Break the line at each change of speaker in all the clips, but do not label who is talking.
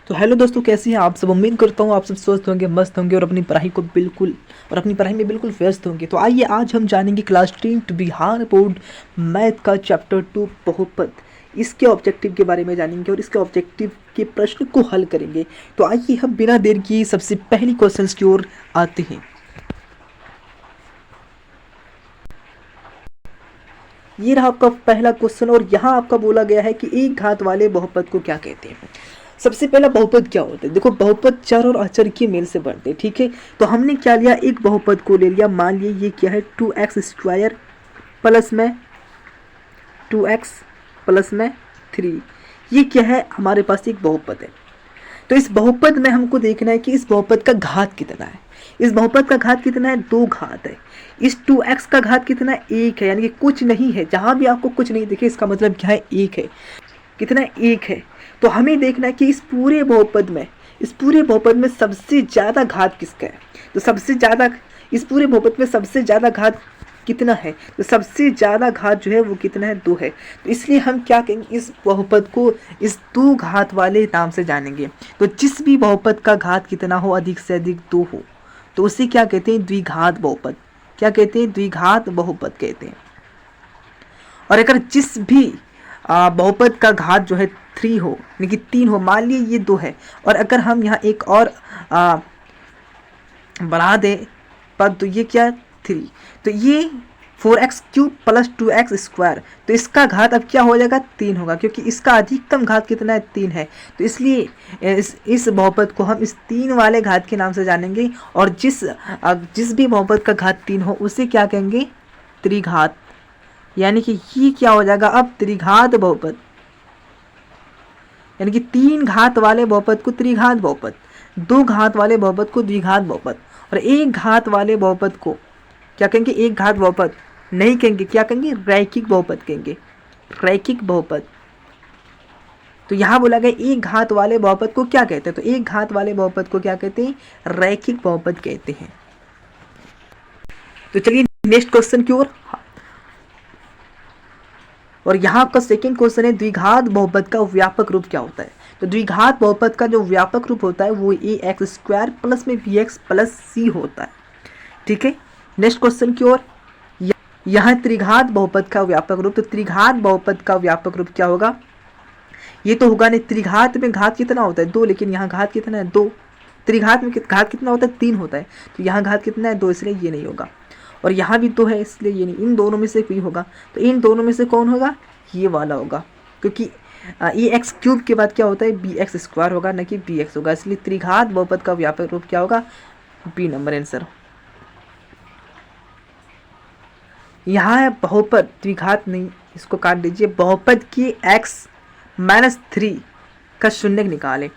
तो हेलो दोस्तों, कैसी हैं आप सब। उम्मीद करता हूँ आप सब स्वस्थ होंगे, मस्त होंगे और अपनी पढ़ाई में बिल्कुल व्यस्त होंगे। तो आइए आज हम जानेंगे क्लास 10 बिहार बोर्ड मैथ का चैप्टर 2 बहुपद, इसके ऑब्जेक्टिव के बारे में जानेंगे और इसके ऑब्जेक्टिव के प्रश्न को हल करेंगे। तो आइए हम बिना देर किए सबसे पहली क्वेश्चन की ओर आते हैं। ये रहा आपका पहला क्वेश्चन और यहाँ आपका बोला गया है कि एक घात वाले बहुपद को क्या कहते हैं। सबसे पहला बहुपद क्या होता है। देखो, बहुपद चर और अचर के मेल से बनते हैं, ठीक है। तो हमने क्या लिया, एक बहुपद को ले लिया। मान लिए ये क्या है, 2x² प्लस में 2x प्लस में 3। ये क्या है, हमारे पास एक बहुपद है। तो इस बहुपद में हमको देखना है कि इस बहुपद का घात कितना है। इस बहुपद का घात कितना है, 2 घात है। इस 2x का घात कितना है, 1 है, यानी कि कुछ नहीं है। जहाँ भी आपको कुछ नहीं दिखे इसका मतलब क्या है, 1 है। कितना, 1 है। तो हमें देखना है कि इस पूरे बहुपद में सबसे ज़्यादा घात किसका है। तो सबसे ज़्यादा इस पूरे बहुपद में सबसे ज़्यादा घात कितना है, तो सबसे ज़्यादा घात जो है वो कितना है, 2 है। तो इसलिए हम क्या कहेंगे, इस बहुपद को इस 2 घात वाले नाम से जानेंगे। तो जिस भी बहुपद का घात कितना हो, अधिक से अधिक 2 हो, तो उसे क्या कहते हैं, द्विघात बहुपद। क्या कहते हैं, द्विघात बहुपद कहते हैं। और अगर जिस भी बहुपद का घात जो है 3 हो, यानी कि 3 हो, मान लिए ये 2 है, और अगर हम यहाँ एक और बढ़ा दें पद, तो ये क्या, 3। तो ये 4x³ प्लस 2x², तो इसका घात अब क्या हो जाएगा, 3 होगा, क्योंकि इसका अधिकतम घात कितना है, 3 है। तो इसलिए इस बहुपद को हम इस 3 वाले घात के नाम से जानेंगे। और जिस भी बहुपद का घात 3 हो उसे क्या कहेंगे, त्रिघात। यानी कि ये क्या हो जाएगा अब, त्रिघात बहुपद। यानी कि 3 घात वाले बहुपद को त्रिघात बहुपद, 2 घात वाले बहुपद को द्विघात बहुपद, और 1 घात वाले बहुपद को क्या कहेंगे, 1 घात बहुपद नहीं कहेंगे, क्या कहेंगे, रैखिक बहुपद कहेंगे, रैखिक बहुपद। तो यहाँ बोला गया 1 घात वाले बहुपद को क्या कहते हैं, तो 1 घात वाले बहुपद को क्या कहते हैं, रैखिक बहुपद कहते हैं। तो चलिए नेक्स्ट क्वेश्चन की ओर। और यहाँ आपका सेकंड क्वेश्चन है, द्विघात बहुपद का व्यापक रूप क्या होता है। तो द्विघात बहुपद का जो व्यापक रूप होता है वो ax² प्लस में bx प्लस c होता है, ठीक है। नेक्स्ट क्वेश्चन की ओर। यहाँ त्रिघात बहुपद का व्यापक रूप, तो त्रिघात बहुपद का व्यापक रूप क्या होगा, ये तो होगा नहीं। त्रिघात में घात कितना होता है, 2, लेकिन यहाँ घात कितना है, 2। त्रिघात में घात कितना होता है, 3 होता है, तो यहाँ घात कितना है, 2, इसलिए ये नहीं होगा। और यहाँ भी 2 है, इसलिए ये नहीं। इन दोनों में से कोई होगा, तो इन दोनों में से कौन होगा, ये वाला होगा, क्योंकि ax³ के बाद क्या होता है, bx² होगा, न कि bx होगा। इसलिए त्रिघात बहुपद का व्यापक रूप क्या होगा, बी नंबर आंसर। यहाँ है बहुपद, द्विघात नहीं, इसको काट दीजिए। बहुपद की x-3 का शून्यक निकालें।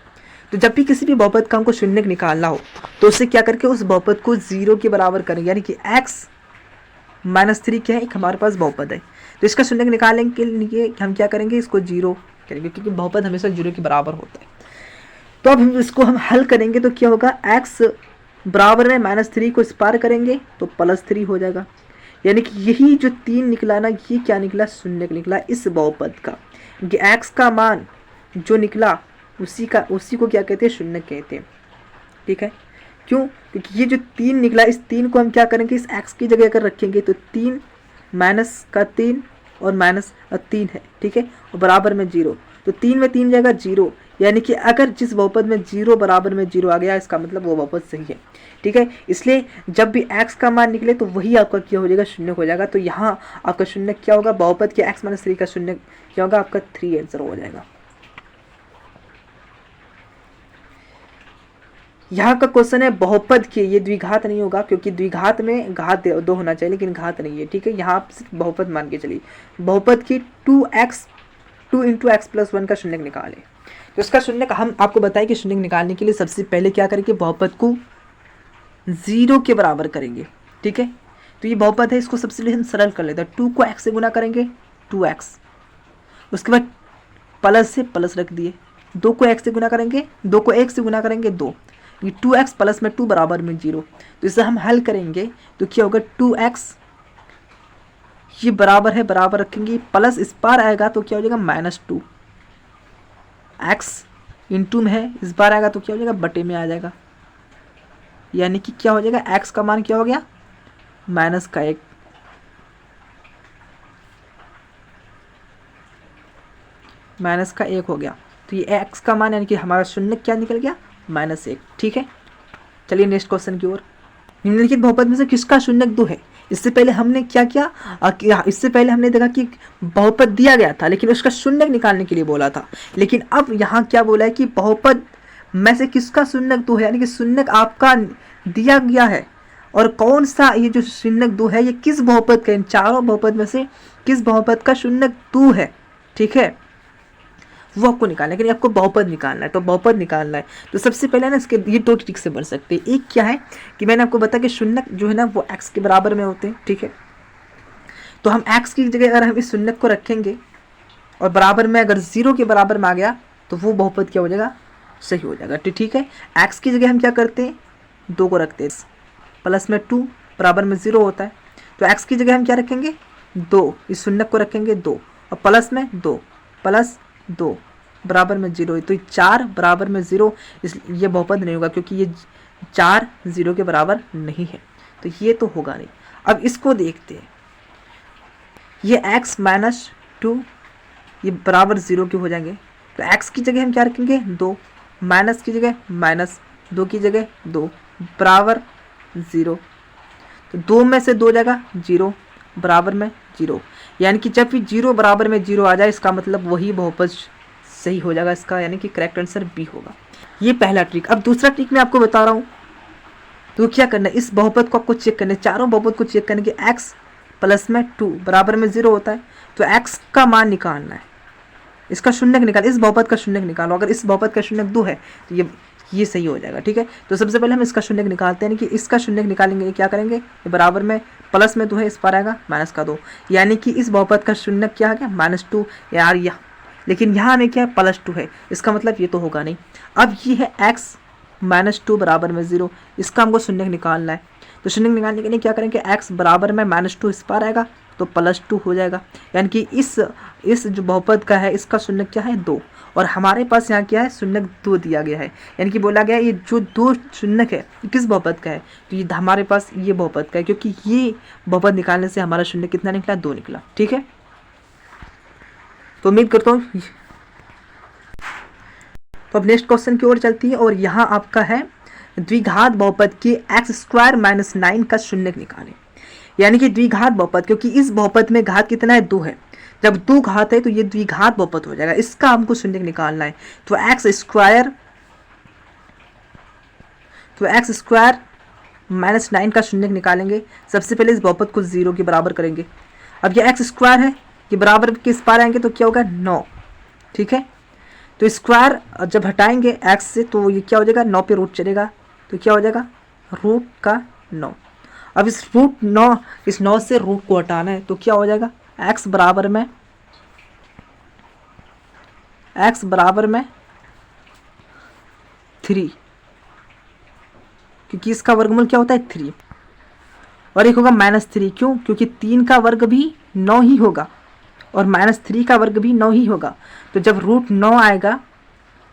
तो जब भी किसी भी बहुपद का हमको शून्यक निकालना हो तो उससे क्या करके उस बहुपद को 0 के बराबर करेंगे। यानी कि x-3 क्या है, एक हमारे पास बहुपद है, तो इसका शून्यक निकालने के लिए हम क्या करेंगे, इसको 0 करेंगे, क्योंकि बहुपद हमेशा 0 के बराबर होता है। तो अब इसको हम हल करेंगे, तो क्या होगा, x बराबर में -3 को इस पार करेंगे तो +3 हो जाएगा। यानी कि यही जो 3 निकला ना, ये क्या निकला, शून्यक निकला इस बहुपद का। क्योंकि x का मान जो निकला उसी को क्या कहते हैं, शून्यक कहते हैं, ठीक है। क्यों, क्योंकि ये जो 3 निकला, इस 3 को हम क्या करेंगे, इस x की जगह अगर रखेंगे तो 3 -3 और -3 है, ठीक है, और बराबर में 0। तो 3 में 3 जाएगा 0, यानी कि अगर जिस बहुपद में 0 बराबर में 0 आ गया, इसका मतलब वो बहुपद सही है, ठीक है। इसलिए जब भी x का मान निकले तो वही आपका क्या हो जाएगा, शून्य हो जाएगा। तो यहाँ आपका शून्य क्या होगा, बहुपद के x-3 का शून्य क्या होगा, आपका 3 आंसर हो जाएगा। यहाँ का क्वेश्चन है बहुपद के, ये द्विघात नहीं होगा, क्योंकि द्विघात में घात 2 होना चाहिए, लेकिन घात नहीं है, ठीक है। यहाँ आप सिर्फ बहुपद मान के चलिए। बहुपद की 2 × x+1 का शून्यक निकालें। तो इसका शून्यक हम आपको बताएं कि शून्यक निकालने के लिए सबसे पहले क्या करेंगे, बहुपद को 0 के बराबर करेंगे, ठीक है। तो ये बहुपद है, इसको सबसे पहले हम सरल कर लेते हैं। 2 को x से गुना करेंगे, 2x, उसके बाद प्लस से प्लस रख दिए। 2 को x से गुना करेंगे, 2 को 1 से गुना करेंगे 2, ये 2x प्लस में 2 बराबर में 0। तो इसे हम हल करेंगे तो क्या होगा, 2x ये बराबर है, बराबर रखेंगे, प्लस इस पार आएगा तो क्या हो जाएगा, -2x इनटू में है, इस बार आएगा तो क्या हो जाएगा, बटे में आ जाएगा। यानी कि क्या हो जाएगा, x का मान क्या हो गया, माइनस का 1, माइनस का 1 हो गया। तो ये x का मान यानी कि हमारा शून्य क्या निकल गया, -1। ठीक है, चलिए नेक्स्ट क्वेश्चन की ओर। निम्नलिखित बहुपद में से किसका शून्यक 2 है। इससे पहले हमने क्या किया, इससे पहले हमने देखा कि बहुपद दिया गया था लेकिन उसका शून्यक निकालने के लिए बोला था। लेकिन अब यहाँ क्या बोला है कि बहुपद में से किसका शून्यक 2 है, यानी कि शून्यक आपका दिया गया है और कौन सा ये जो शून्यक 2 है ये किस बहुपद का, इन चारों बहुपद में से किस बहुपद का शून्यक 2 है। ठीक है, वो आपको निकालना है, लेकिन आपको बहुपद निकालना है। तो बहुपद निकालना है तो सबसे पहले ना इसके ये दो ट्रिक से बन सकते हैं। एक क्या है कि मैंने आपको बताया कि शून्यक जो है ना वो x के बराबर में होते हैं। ठीक है, तो हम x की जगह अगर हम इस शून्यक को रखेंगे और बराबर में अगर 0 के बराबर में आ गया तो वो बहुपद क्या हो जाएगा, सही हो जाएगा। तो ठीक है, x की जगह हम क्या करते हैं, 2 को रखते हैं, प्लस में 2 बराबर में 0 होता है। तो x की जगह हम क्या रखेंगे, 2, इस शून्यक को रखेंगे 2 और प्लस में 2 प्लस 2 बराबर में 0। तो 4 बराबर में 0, इस ये बहुपद नहीं होगा क्योंकि ये 4 0 के बराबर नहीं है, तो ये तो होगा नहीं। अब इसको देखते हैं, ये x माइनस 2 ये बराबर 0 के हो जाएंगे। तो x की जगह हम क्या रखेंगे, 2, माइनस की जगह माइनस, 2 की जगह 2 बराबर 0। तो 2 में से 2 जाएगा 0 बराबर में 0, यानी कि जब भी 0 बराबर में 0 आ जाए इसका मतलब वही बहुपद सही हो जाएगा इसका, यानी कि करेक्ट आंसर बी होगा। ये पहला ट्रिक। अब दूसरा ट्रिक मैं आपको बता रहा हूँ। तो क्या करना है, इस बहुपद को आपको चेक करना है, चारों बहुपद को चेक करने के x प्लस में 2 बराबर में 0 होता है। तो x का मान निकालना है, इसका शून्यक निकाल, इस बहुपद का शून्यक निकालो। अगर इस बहुपद का शून्यक 2 है तो ये सही हो जाएगा। ठीक है, तो सबसे पहले हम इसका शून्यक निकालते हैं, कि इसका शून्यक निकालेंगे, क्या करेंगे, ये बराबर में प्लस में 2 है, इस पर आएगा माइनस का 2, यानी कि इस बहुपद का शून्यक क्या आ गया, -2। यार यह लेकिन यहाँ में क्या है, +2 है, इसका मतलब ये तो होगा नहीं। अब ये है x -2 बराबर में 0, इसका हमको शून्यक निकालना है। तो शून्यक निकालने के लिए क्या करेंगे, x बराबर में -2 इस पर आएगा तो +2 हो जाएगा, यानी कि इस जो बहुपद का है इसका शून्यक क्या है, 2, और हमारे पास यहाँ क्या है, शून्यक 2 दिया गया है, यानी कि बोला गया है ये जो 2 शून्यक है किस बहुपद का है, तो ये हमारे पास ये बहुपद का है, क्योंकि ये बहुपद निकालने से हमारा शून्यक कितना निकला, 2 निकला। ठीक है, तो उम्मीद करता हूँ। तो अब नेक्स्ट क्वेश्चन की ओर चलती है, और यहाँ आपका है द्विघात बहुपद के x² - 9 का शून्यक निकालें। यानी कि द्विघात बहुपद, क्योंकि इस बहुपद में घात कितना है, 2 है, जब 2 घात है तो ये द्विघात बहुपद हो जाएगा, इसका हमको शून्यक निकालना है। तो x² - 9 का शून्यक निकालेंगे। सबसे पहले इस बहुपद को 0 के बराबर करेंगे। अब ये x² है, ये बराबर किस पार आएंगे तो क्या होगा, 9। ठीक है, तो स्क्वायर जब हटाएंगे x से तो ये क्या हो जाएगा, 9 पे रूट चलेगा, तो क्या हो जाएगा, √9। अब इस इस 9 से रूट को हटाना है, तो क्या हो जाएगा, x बराबर में 3, क्योंकि इसका वर्गमूल क्या होता है, 3, और एक होगा -3। क्यों, क्योंकि 3 का वर्ग भी 9 ही होगा और -3 का वर्ग भी 9 ही होगा। तो जब √9 आएगा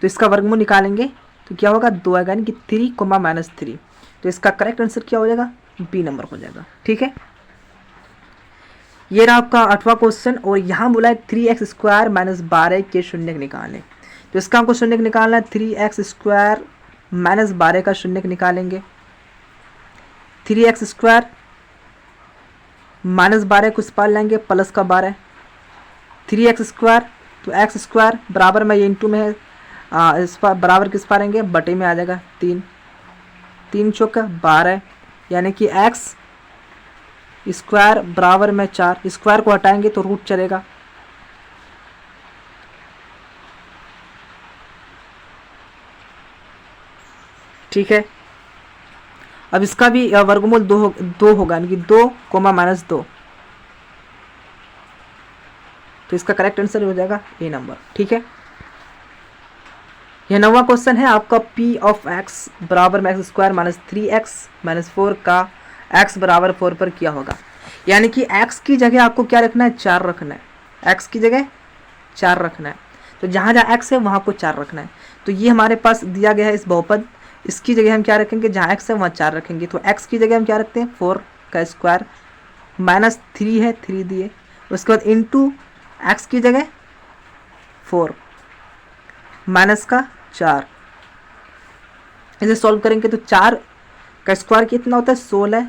तो इसका वर्गमूल निकालेंगे तो क्या होगा, 2 आएगा, यानी कि 3, -3। तो इसका करेक्ट आंसर क्या हो जाएगा, बी नंबर हो जाएगा। ठीक है, ये रहा आपका 8वां क्वेश्चन, और यहाँ बोला है 3x² - 12 के शून्यक निकालें। तो इसका हमको शून्यक निकालना है, 3x² - 12 का शून्यक निकालेंगे। 3x² -12 को इस पार लाएंगे, प्लस का 12, 3x², तो x² बराबर में ये इंटू में है, इस पर बराबर किस पार आएंगे, बटे में आ जाएगा 3, 3 चौका 12, यानी कि x² बराबर में 4, स्क्वायर को हटाएंगे तो रूट चलेगा। ठीक है, अब इसका भी वर्गमूल 2 होगा, यानी कि 2, -2, तो इसका करेक्ट आंसर हो जाएगा ए नंबर। ठीक है, यह 9वां क्वेश्चन है आपका, p ऑफ x बराबर में x² - 3x - 4 का x बराबर 4 पर क्या होगा। यानी कि x की जगह आपको क्या रखना है, 4 रखना है, x की जगह 4 रखना है। तो जहाँ जहाँ x है वहाँ आपको 4 रखना है। तो ये हमारे पास दिया गया है इस बहुपद, इसकी जगह हम क्या रखेंगे, जहाँ x है वहाँ 4 रखेंगे। तो x की जगह हम क्या रखते हैं 4 का स्क्वायर, माइनस 3 है 3 दिए, उसके बाद इंटू x की जगह 4 माइनस का 4। इसे सॉल्व करेंगे तो 4 का स्क्वायर कितना होता है 16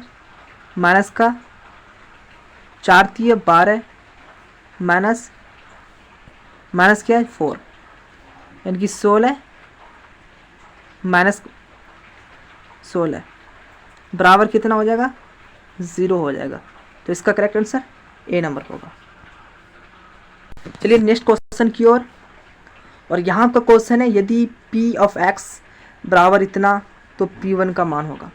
माइनस का 4 दिए 12 माइनस क्या है 4, यानी कि 16 माइनस 16 बराबर कितना हो जाएगा 0 हो जाएगा। तो इसका करेक्ट आंसर ए नंबर होगा। चलिए नेक्स्ट क्वेश्चन की ओर। और यहाँ का क्वेश्चन है यदि p ऑफ x बराबर इतना तो p1 का मान होगा,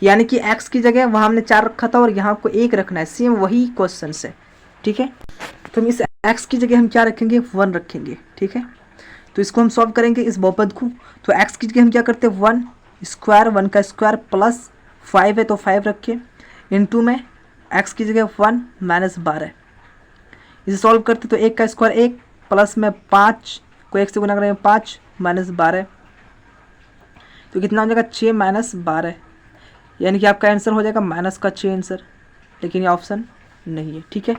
यानी कि x की जगह वहाँ हमने 4 रखा था और यहाँ आपको 1 रखना है, सेम वही क्वेश्चन से। ठीक है, तो हम इस x की जगह हम क्या रखेंगे 1 रखेंगे। ठीक है, तो इसको हम सॉल्व करेंगे इस बहुपद को। तो x की जगह हम क्या करते हैं 1 स्क्वायर, 1 का स्क्वायर प्लस 5 है तो 5 रखे, इंटू में x की जगह 1 माइनस 12। इसे सॉल्व करते तो 1 का स्क्वायर 1 प्लस में 5 को 1 से गुना करेंगे 5 माइनस 12, तो कितना हो जाएगा 6 माइनस 12, यानी कि आपका आंसर हो जाएगा माइनस का 6 आंसर, लेकिन ये ऑप्शन नहीं है। ठीक है,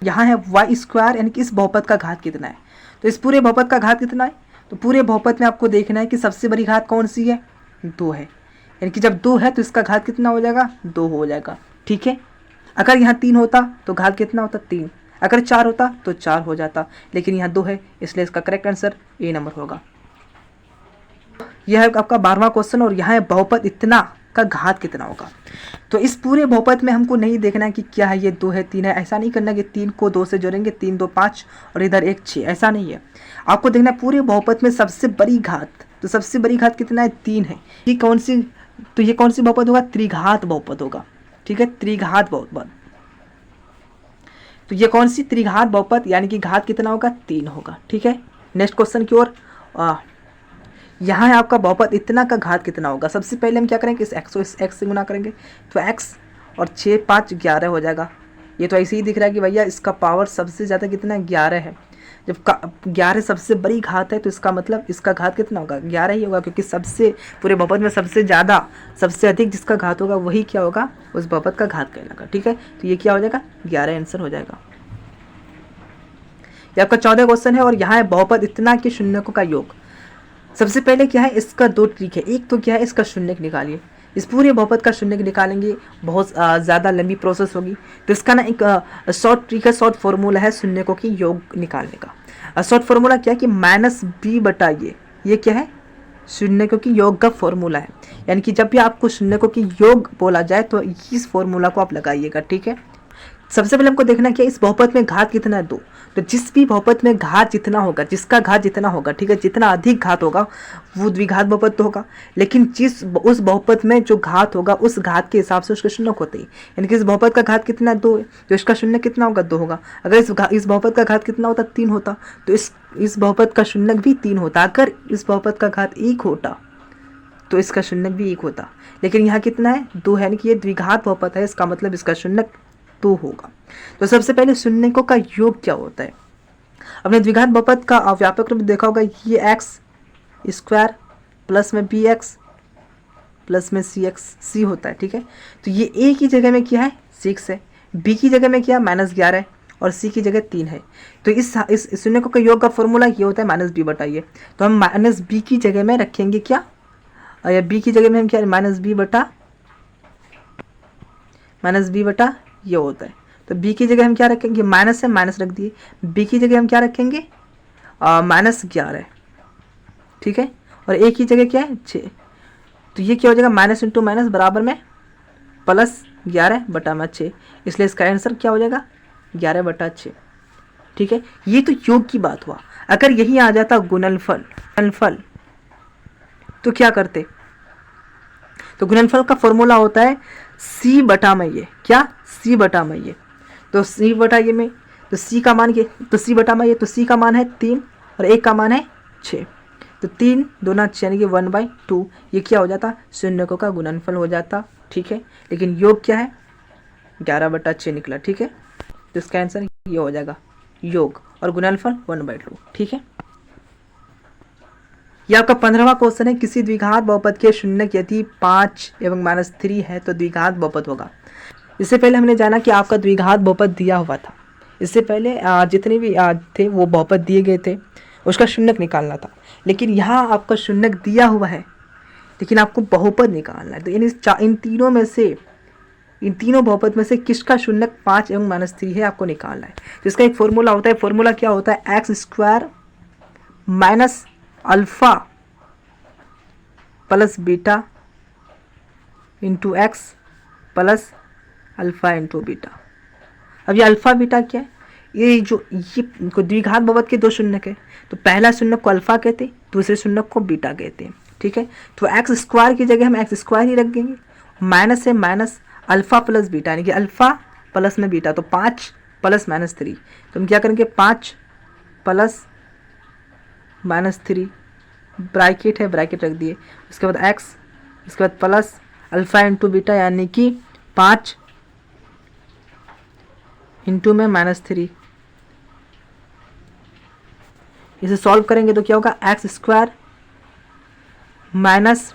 यहाँ है वाई स्क्वायर, यानी कि इस बहुपद का घात कितना है। तो इस पूरे बहुपद का घात कितना है, तो पूरे बहुपद में आपको देखना है कि सबसे बड़ी घात कौन सी है 2 है, यानी कि जब 2 है तो इसका घात कितना हो जाएगा 2 हो जाएगा। ठीक है, अगर यहाँ 3 होता तो घात कितना होता 3, अगर 4 होता तो 4 हो जाता, लेकिन यहाँ 2 है इसलिए इसका करेक्ट आंसर ए नंबर होगा। यह है आपका 12वां क्वेश्चन और यहाँ है बहुपद इतना का घात कितना होगा। तो इस पूरे बहुपद में हमको नहीं देखना है कि क्या है, ये 2 है 3 है, ऐसा नहीं करना कि 3 को 2 से जोड़ेंगे 3 2 5 और इधर 1 6, ऐसा नहीं है। आपको देखना है पूरे बहुपद में सबसे बड़ी घात, तो सबसे बड़ी घात कितना है 3 है। ये कौन सी, तो ये कौन सी बहुपद होगा त्रिघात बहुपद होगा। ठीक है, त्रिघात बहुपद, तो ये कौन सी त्रिघात बहुपद, यानी कि घात कितना होगा 3 होगा। ठीक है, नेक्स्ट क्वेश्चन की ओर। यहाँ है आपका बहुपद इतना का घात कितना होगा। सबसे पहले हम क्या करेंगे इस x को इस x से गुना करेंगे, तो x और 6 5 11 हो जाएगा। ये तो ऐसे ही दिख रहा है कि भैया इसका पावर सबसे ज़्यादा कितना 11 है। जब 11 सबसे बड़ी घात है तो इसका मतलब इसका घात कितना होगा 11 ही होगा, क्योंकि सबसे पूरे बहुपद में सबसे ज़्यादा सबसे अधिक जिसका घात होगा वही क्या होगा उस बहुपद का घात कहलाएगा। ठीक है, तो ये क्या हो जाएगा 11 आंसर हो जाएगा। ये आपका 14 क्वेश्चन है और यहाँ है बहुपद इतना के शून्यकों का योग। सबसे पहले क्या है इसका 2 ट्रिक है। एक तो क्या है इसका शून्यक निकालिए, इस पूरे बहुपद का शून्यक निकालेंगे बहुत ज़्यादा लंबी प्रोसेस होगी, तो इसका ना एक शॉर्ट ट्रिक है, शॉर्ट फार्मूला है शून्यकों की योग निकालने का। शॉर्ट फार्मूला क्या है कि -b बटा ये क्या है शून्यकों की योग का फॉर्मूला है, यानी कि जब भी आपको शून्यकों की योग बोला जाए तो इस फॉर्मूला को आप लगाइएगा। ठीक है, सबसे पहले हमको देखना क्या इस बहुपद में घात कितना है 2, तो जिस भी बहुपद में घात जितना होगा, जिसका घात जितना होगा, ठीक है, जितना अधिक घात होगा वो द्विघात बहुपद तो होगा, लेकिन जिस उस बहुपद में जो घात होगा उस घात के हिसाब से उसके शून्यक होते हैं। यानी कि इस बहुपद का घात कितना है 2 है, तो इसका शून्यक कितना होगा 2 होगा। अगर इस बहुपद का घात कितना होता 3 होता, तो इस बहुपद का शून्यक भी 3 होता। अगर इस बहुपद का घात 1 होता तो इसका शून्यक भी 1 होता, लेकिन यहाँ कितना है 2 है, यानी कि ये द्विघात बहुपद है, इसका मतलब इसका शून्यक 2 होगा। तो सबसे पहले शून्यकों का योग क्या होता है। अपने द्विघात बहुपद का व्यापक रूप देखा होगा, ये x स्क्वायर प्लस में bx प्लस में c होता है। ठीक है, तो ये a की जगह में क्या है 6 है, b की जगह में क्या है -11 है और c की जगह 3 है। तो इस शून्यकों का योग का फॉर्मूला ये होता है -b बटा ये, तो हम -b की जगह में रखेंगे क्या, या b की जगह में हम क्या -b बटा ये होता है। तो b की जगह हम क्या रखेंगे, माइनस है माइनस रख दिए, b की जगह हम क्या रखेंगे -11। ठीक है, और a की जगह क्या है 6, तो ये क्या हो जाएगा माइनस इंटू माइनस बराबर में +11 बटा में 6, इसलिए इसका आंसर क्या हो जाएगा 11 बटा 6। ठीक है, ये तो योग की बात हुआ। अगर यही आ जाता गुणनफल तो क्या करते, तो गुणनफल का फॉर्मूला होता है c बटा में ये, क्या c बटा में ये, तो c बटा ये में, तो c का मान ये, तो c बटा में ये, तो c का मान है 3 और 1 का मान है 6, तो 3 दूना 6 यानी कि 1/2, ये क्या हो जाता शून्यकों का गुणनफल हो जाता। ठीक है, लेकिन योग क्या है 11 बटा 6 निकला। ठीक है, तो इसका आंसर ये हो जाएगा योग और गुणनफल 1/2। ठीक है, ये आपका 15वां क्वेश्चन है। किसी द्विघात बहुपद के शून्यक यदि 5 एवं -3 है तो द्विघात बहुपद होगा। इससे पहले हमने जाना कि आपका द्विघात बहुपद दिया हुआ था। इससे पहले जितने भी थे वो बहुपद दिए गए थे, उसका शून्यक निकालना था। लेकिन यहाँ आपका शून्यक दिया हुआ है लेकिन आपको बहुपद निकालना है। तो इन तीनों बहुपद में से किसका शून्यक 5 एवं -3 है आपको निकालना है। तो इसका एक फॉर्मूला होता है। फॉर्मूला क्या होता है? x² minus alpha plus beta into x plus alpha into beta. अब ये अल्फ़ा बीटा क्या है? ये द्विघात बहुपद के दो शून्यक है। तो पहला शून्यक को अल्फ़ा कहते हैं, दूसरे शून्यक को बीटा कहते हैं। ठीक है, तो x² की जगह हम x² ही रख देंगे। माइनस है माइनस अल्फ़ा प्लस बीटा, यानी कि अल्फ़ा प्लस में बीटा, तो 5 प्लस -3। तो हम क्या करेंगे? 5 प्लस -3 ब्रैकेट है, ब्रैकेट रख दिए। उसके बाद x, उसके बाद प्लस अल्फ़ा इंटू बीटा, यानी कि 5 इंटू में -3। इसे सॉल्व करेंगे तो क्या होगा? x² माइनस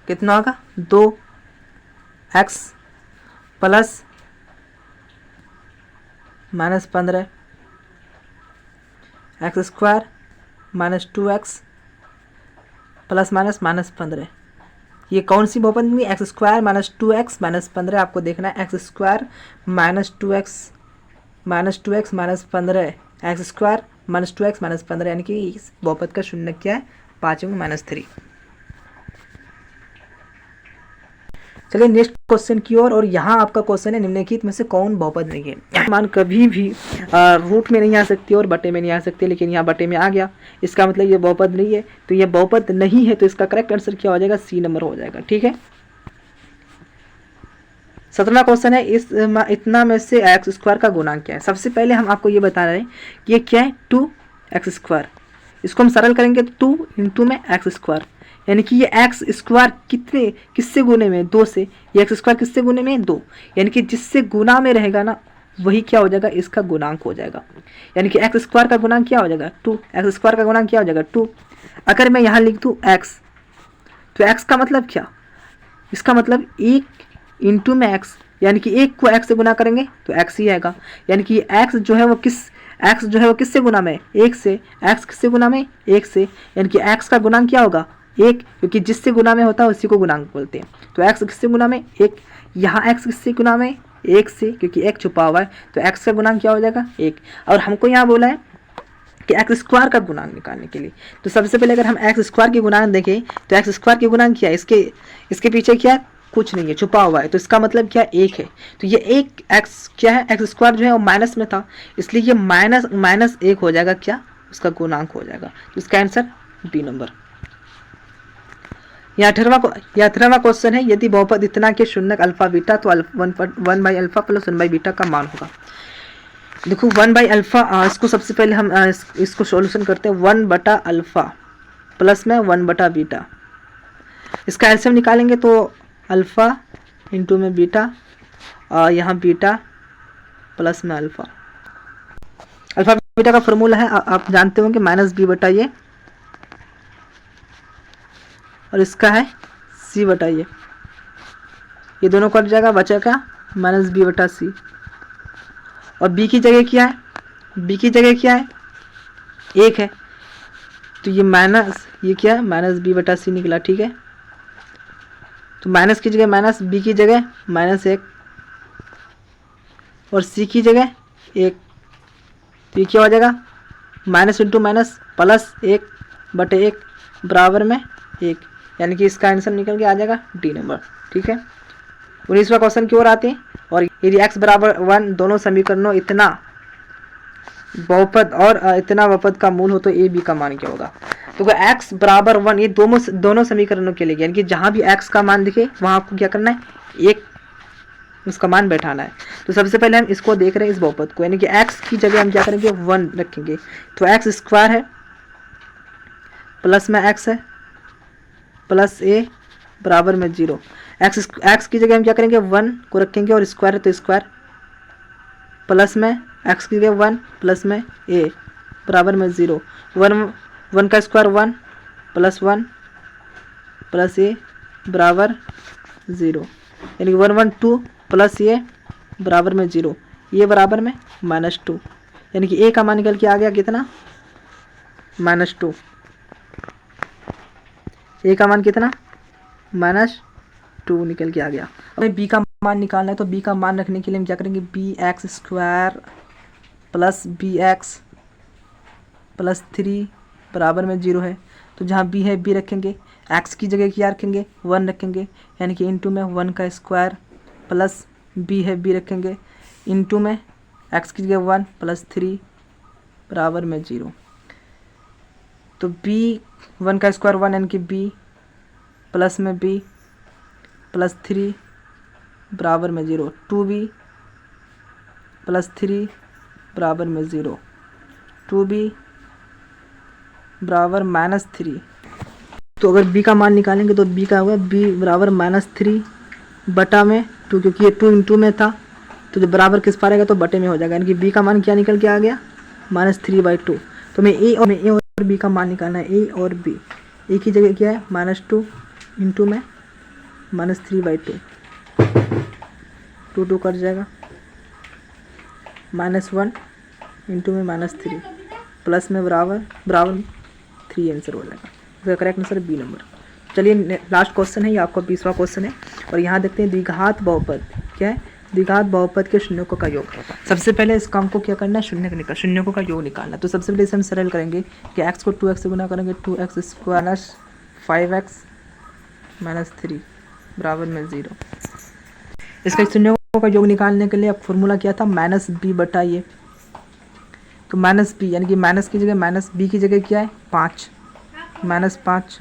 कितना होगा? 2x plus -15 x² minus 2x plus -15। ये कौन सी बहुपद में? x² माइनस 2x माइनस 15 आपको देखना है। x² minus 2x minus 2x minus 15, x² minus 2x minus 15, यानी कि इस बहुपद का शून्यक क्या है? 5 एवं -3। चलिए नेक्स्ट क्वेश्चन की ओर। और यहाँ आपका क्वेश्चन है निम्नलिखित में से कौन बहुपद नहीं है। मान कभी भी रूट में नहीं आ सकती और बटे में नहीं आ सकती, लेकिन यहाँ बटे में आ गया, इसका मतलब ये बहुपद नहीं है। तो ये बहुपद नहीं है, तो इसका करेक्ट आंसर क्या हो जाएगा? सी नंबर हो जाएगा। ठीक है, 17वां क्वेश्चन है। इतना में से x² का गुणांक क्या है? सबसे पहले हम आपको ये बता रहे हैं कि ये क्या है? 2x²। इसको हम सरल करेंगे तो 2 इंटू में x², यानी कि ये x² किससे गुने में? 2 से। ये x² किससे गुने में? 2। यानी कि जिससे गुना में रहेगा ना, वही क्या हो जाएगा? इसका गुणांक हो जाएगा। यानी कि x² का गुणांक क्या हो जाएगा? 2। x² का गुणांक क्या हो जाएगा? 2। अगर मैं यहाँ लिख दूँ x, तो x का मतलब क्या? इसका मतलब 1 इंटू में x, यानी कि 1 को x से गुना करेंगे तो x ही आएगा। यानी कि x जो है वो किससे गुना में? 1 से। x किससे गुना में? 1 से। यानी कि x का गुणांक क्या होगा? 1, क्योंकि जिससे गुना में होता है उसी को गुणांक बोलते हैं। तो x किससे गुना में? 1। यहाँ x किससे गुना में? 1 से, क्योंकि 1 छुपा हुआ है। तो x का गुणांक क्या हो जाएगा? 1। और हमको यहाँ बोला है कि x² का गुणांक निकालने के लिए। तो सबसे पहले अगर हम x² के गुणांक देखें तो x² के गुणांक क्या है? इसके पीछे क्या है? कुछ नहीं है, छुपा हुआ है। तो इसका मतलब क्या? 1 है। तो ये 1 x क्या है? x² जो है वो माइनस में था, इसलिए ये माइनस 1 हो जाएगा। क्या? उसका गुणांक हो जाएगा। तो इसका आंसर डी नंबर। यह 18वां क्वेश्चन है। यदि बहुपद इतना के शून्यक अल्फा बीटा तो 1/अल्फा प्लस 1/बीटा का मान होगा। देखो 1/अल्फा, इसको सबसे पहले हम इसको सॉल्यूशन करते हैं। 1/अल्फा प्लस में 1/बीटा। इसका एलसीएम निकालेंगे तो अल्फ़ा इंटू में बीटा, और यहाँ बीटा प्लस में अल्फ़ा। अल्फ़ा बीटा का फॉर्मूला है, आप जानते होंगे, -b/a, और इसका है c/a। ये दोनों कट जाएगा, बचेगा -b/c। और b की जगह क्या है? b की जगह क्या है? 1 है। तो ये क्या है? -b/c निकला। ठीक है, तो माइनस की जगह माइनस, b की जगह -1 और c की जगह 1। तो ये क्या हो जाएगा? माइनस इंटू माइनस प्लस 1/1 बराबर में 1, यानी कि इसका आंसर निकल के आ जाएगा डी नंबर। ठीक है, 19वां क्वेश्चन की ओर आते हैं। और यदि x बराबर 1 दोनों समीकरणों इतना बहुपद और इतना बहुपद का मूल हो तो a b का मान क्या होगा? तो x बराबर 1 ये दोनों समीकरणों के लिए, यानी कि जहाँ भी x का मान दिखे वहाँ आपको क्या करना है? 1 उसका मान बैठाना है। तो सबसे पहले हम इसको देख रहे हैं, इस बहुपद को, यानी कि x की जगह हम क्या करेंगे? 1 रखेंगे। तो x² है प्लस में x है प्लस a बराबर में 0। x की जगह हम क्या करेंगे? 1 को रखेंगे और स्क्वायर है तो स्क्वायर प्लस में x की जगह 1 प्लस में a बराबर में 0। 1 का स्क्वायर 1 प्लस 1 प्लस ये बराबर 0, यानी कि 1 1 2 प्लस ये बराबर में 0, ये बराबर में -2, यानी कि a का मान निकल के आ गया कितना, -2। a का मान कितना, -2 निकल के आ गया। हमें b का मान निकालना है, तो b का मान रखने के लिए हम क्या करेंगे, bx² प्लस bx प्लस 3 बराबर में 0 है, तो जहाँ b है b रखेंगे, x की जगह क्या रखेंगे, 1 रखेंगे, यानी कि इंटू में 1 का स्क्वायर प्लस b है b रखेंगे, इंटू में x की जगह 1 प्लस 3 बराबर में 0। तो b 1 का स्क्वायर 1, यानी कि b प्लस में b प्लस 3 बराबर में 0, 2b प्लस 3 बराबर में 0, 2b बराबर -3। तो अगर b का मान निकालेंगे तो b का होगा b बराबर -3 बटा में 2, क्योंकि ये 2 इंटू में था, तो जब बराबर किस पार आएगा तो बटे में हो जाएगा, यानी कि b का मान क्या निकल के आ गया, -3/2। तो हमें a और b का मान निकालना है, a और b। a की जगह क्या है, -2 इंटू में -3/2, 2 2 कट जाएगा, -1 इंटू में -3 प्लस में बराबर 3 आंसर हो जाएगा। इसका करेक्ट आंसर बी नंबर। चलिए लास्ट क्वेश्चन है, ये आपका 20वां क्वेश्चन है, और यहाँ देखते हैं द्विघात बहुपद क्या है, द्विघात बहुपद के शून्यकों का योग। सबसे पहले इस काम को क्या करना है, शून्यकों का योग निकालना। तो सबसे पहले इसे हम सरल करेंगे कि x को 2x से गुना करेंगे, 2x² 5x -3 बराबर में 0। इसका शून्यकों का योग निकालने के लिए अब फॉर्मूला क्या था, -b बटा ये, तो -b यानी कि माइनस की जगह -b की जगह क्या है 5, -5,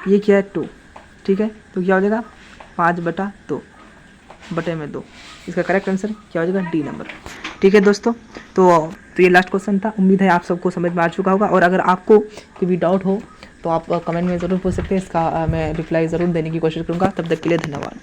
ये क्या है 2, ठीक है, तो क्या हो जाएगा 5/2 बटे में 2। इसका करेक्ट आंसर क्या हो जाएगा, डी नंबर। ठीक है दोस्तों, तो ये लास्ट क्वेश्चन था। उम्मीद है आप सबको समझ में आ चुका होगा, और अगर आपको कोई भी डाउट हो तो आप कमेंट में ज़रूर पूछ सकते हैं, इसका मैं रिप्लाई ज़रूर देने की कोशिश करूँगा। तब तक के लिए धन्यवाद।